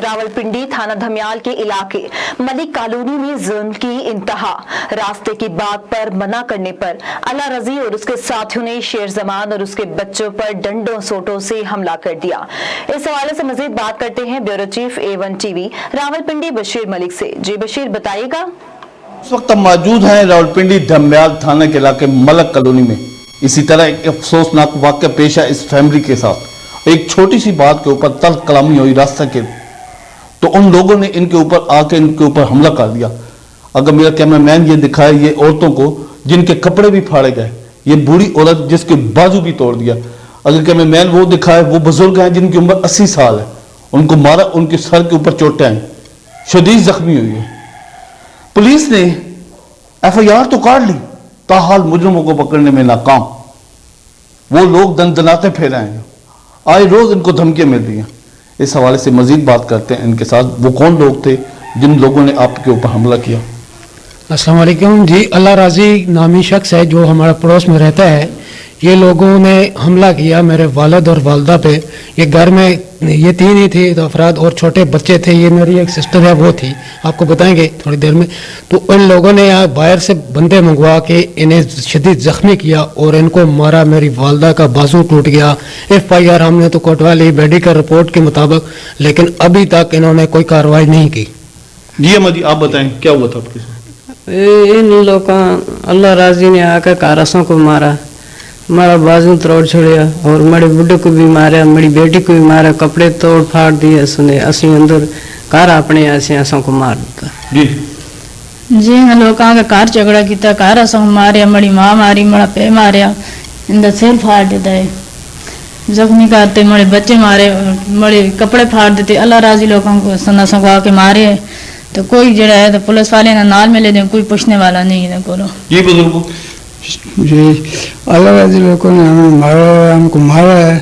रावलपिंडी थाना धमियाल के इलाके मलिक कॉलोनी में जुल्म की इंतहा। रास्ते की बात पर मना करने पर अला रजी और उसके साथियों ने शेर जमान और उसके बच्चों पर डंडों सोटों से हमला कर दिया। इस हवाले से मजीद बात करते हैं bureau chief A1 TV Rawalpindi Bashir Malik से। जी बशीर, बताइएगा। इस वक्त हम मौजूद हैं रावलपिंडी धमियाल थाना के इलाके मलिक कॉलोनी में। इसी तरह एक अफसोसनाक वाक़या पेश है इस फैमिली के साथ। एक छोटी सी बात के ऊपर तल्ख कलामी हुई रास्ता के, तो उन लोगों ने इनके ऊपर आके इनके ऊपर हमला कर दिया। अगर मेरा कैमरामैन ये दिखाए, ये औरतों को जिनके कपड़े भी फाड़े गए, ये बूढ़ी औरत जिसके बाजू भी तोड़ दिया। अगर कैमरामैन वो दिखाए, वो बुजुर्ग हैं जिनकी उम्र 80 साल है, उनको मारा, उनके सर के ऊपर चोटें आई, शदीद जख्मी हुई है। पुलिस ने FIR तो काट ली, ताहाल मुजरिमों को पकड़ने में नाकाम। वो लोग दंदनाते फिर रहे हैं, आए रोज इनको धमकियां मिल रही हैं। इस हवाले से मजीद बात करते हैं इनके साथ। वो कौन लोग थे जिन लोगों ने आपके ऊपर हमला किया? अस्सलाम वालेकुम जी। अल्लाह राजी नामी शख्स है जो हमारा पड़ोस में रहता है। ये लोगों ने हमला किया मेरे वालिद और वालदा पे। ये घर में ये तीन ही थे तो अफराद और छोटे बच्चे थे। ये मेरी एक सिस्टर है, वो थी, आपको बताएंगे थोड़ी देर में। तो उन लोगों ने यहाँ बाहर से बंदे मंगवा के इन्हें शदीद जख्मी किया और इनको मारा। मेरी वालदा का बाजू टूट गया। FIR हमने तो कोटवा ली मेडिकल रिपोर्ट के मुताबिक, लेकिन अभी तक इन्होंने कोई कार्रवाई नहीं की। जी अम्मा जी, आप बताएं क्या हुआ था आपके साथ? इन लोगों अल्लाह राजी ने आकर कारसों को मारा, हमारा बाजू तोड़ छोड़िया और मेरे बुढ़े को भी मारा, मेरी बेटी को भी मारा, कपड़े तोड़ फाड़ दिए। उसने असी अंदर कार अपने ऐसे असों को मार दिता। जी लोगों का कार झगड़ा किया, कार असों मारे, मेरी माँ मारी, मेरा पे मारिया, इंदा सिर फाड़ देता है, जख्मी करते, मेरे बच्चे मारे, मेरे कपड़े फाड़ देते। अल्लाह राजी लोगों को सन्नासों को आके मारे। तो कोई जड़ा है तो पुलिस वाले ना नाल में ले दें, कोई पूछने वाला नहीं है। बोलो ये बुजुर्गों जी, अल्लाह राजी लोगों ने हमें मारा, हमको मारा है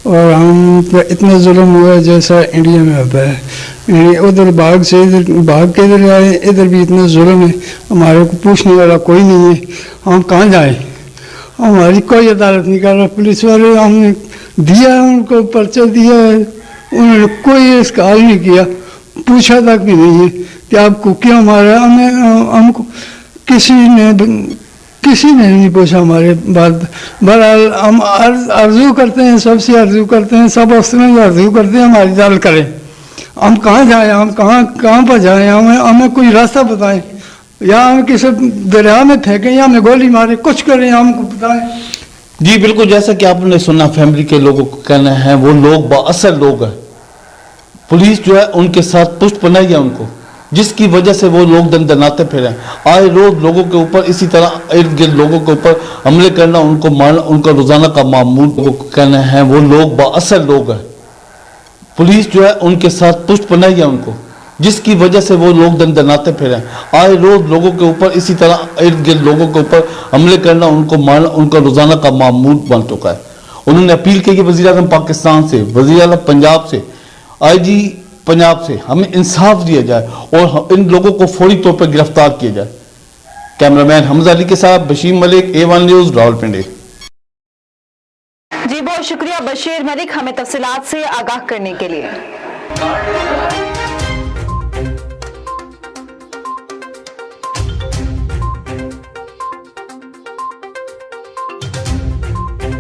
और हम पे इतना जुल्म हुआ है जैसा इंडिया में होता है। उधर भाग से इधर भाग के इधर आए, इधर भी इतना जुल्म है, हमारे को पूछने वाला कोई नहीं है। हम कहाँ जाए? हमारी कोई अदालत नहीं कर रहा। पुलिस वाले हमने दिया, उनको पर्चा दिया है, उन्होंने कोई इसका हल नहीं किया, पूछा तक भी नहीं है कि आपको क्यों मारा। हमको किसी ने नहीं पूछा हमारे बात। बहरहाल हम अर्जू करते हैं, सबसे अर्जू करते हैं, सब अफसरों से अर्जू करते हैं हमारी दाल करें। हम कहाँ जाएं, हम कहाँ पर जाएं, हमें कोई रास्ता बताएं, या हम किसी दरिया में फेंकें या हमें गोली मारे, कुछ करें, हमको बताएं। जी बिल्कुल, जैसा कि आपने सुना, फैमिली के लोगों को कहना है वो लोग बाअसर लोग हैं। पुलिस जो है उनके साथ पुष्ट बनाई है उनको, जिसकी वजह से वो लोग दंदनाते फिरे। आए रोज लोगों के ऊपर इसी तरह इर्द गिर्द लोगों के ऊपर हमले करना, उनको मारना उनका रोजाना का मामूल। को कहना है वो लोग बाअसर लोग हैं। पुलिस जो है उनके साथ पुष्ट बनाई है उनको, जिसकी वजह से वो लोग दंदनाते फिरे। आए रोज लोगों के ऊपर इसी तरह इर्द गिर्द लोगों के ऊपर हमले करना, उनको मारना उनका रोजाना का मामूल बन चुका है। उन्होंने अपील की कि वज़ीर आज़म पाकिस्तान से, वज़ीर आला पंजाब से, IG पंजाब से हमें इंसाफ दिया जाए और इन लोगों को फौरी तौर पर गिरफ्तार किया जाए। कैमरामैन हमजा अली के साथ बशीर मलिक, A1 न्यूज़, रावलपिंडी। जी बहुत शुक्रिया बशीर मलिक, हमें तफसीलात से आगाह करने के लिए।